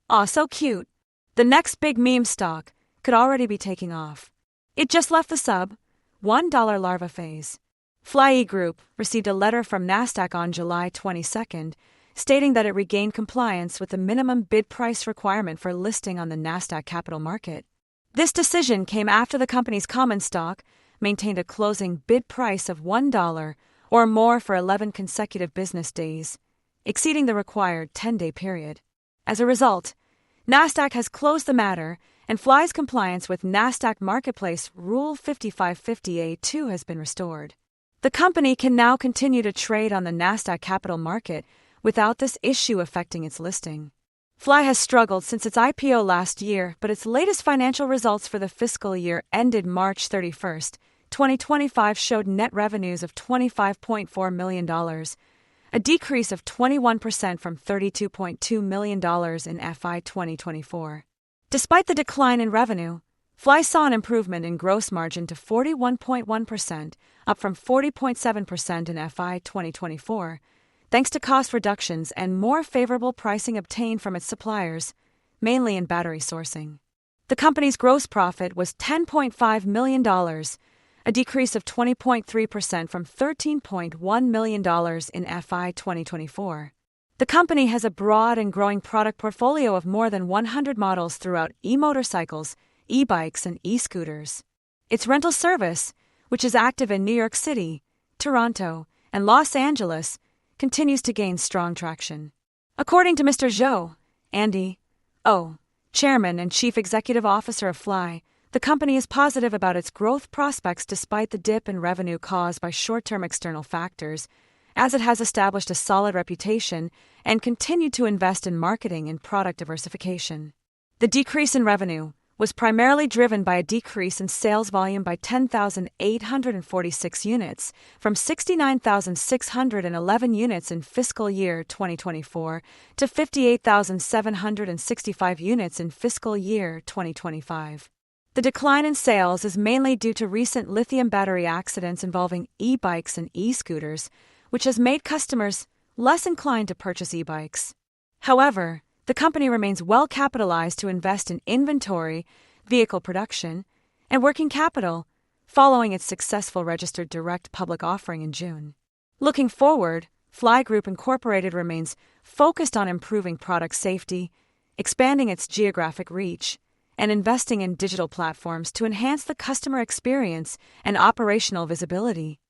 Aw, so cute. The next big meme stock could already be taking off. It just left the sub-$1 larva phase. FLYE Group received a letter from Nasdaq on July 22nd, stating that it regained compliance with the minimum bid price requirement for listing on the Nasdaq Capital Market. This decision came after the company's common stock maintained a closing bid price of $1 or more for 11 consecutive business days, exceeding the required 10-day period. As a result, Nasdaq has closed the matter, and FLYE's compliance with Nasdaq Marketplace Rule 5550A2 has been restored. The company can now continue to trade on the Nasdaq Capital Market without this issue affecting its listing. FLYE has struggled since its IPO last year, but its latest financial results for the fiscal year ended March 31, 2025 showed net revenues of $25.4 million, a decrease of 21% from $32.2 million in FY 2024. Despite the decline in revenue, FLYE saw an improvement in gross margin to 41.1%, up from 40.7% in FY 2024, thanks to cost reductions and more favorable pricing obtained from its suppliers, mainly in battery sourcing. The company's gross profit was $10.5 million, a decrease of 20.3% from $13.1 million in FY 2024. The company has a broad and growing product portfolio of more than 100 models throughout e-motorcycles, e-bikes, and e-scooters. Its rental service, which is active in New York City, Toronto, and Los Angeles, continues to gain strong traction. According to Mr. Zhou, Andy O., Chairman and Chief Executive Officer of FLYE, the company is positive about its growth prospects despite the dip in revenue caused by short-term external factors, as it has established a solid reputation and continued to invest in marketing and product diversification. The decrease in revenue was primarily driven by a decrease in sales volume by 10,846 units, from 69,611 units in fiscal year 2024 to 58,765 units in fiscal year 2025. The decline in sales is mainly due to recent lithium battery accidents involving e-bikes and e-scooters, which has made customers less inclined to purchase e-bikes. However, the company remains well capitalized to invest in inventory, vehicle production, and working capital, following its successful registered direct public offering in June. Looking forward, FLYE Group Incorporated remains focused on improving product safety, expanding its geographic reach, and investing in digital platforms to enhance the customer experience and operational visibility.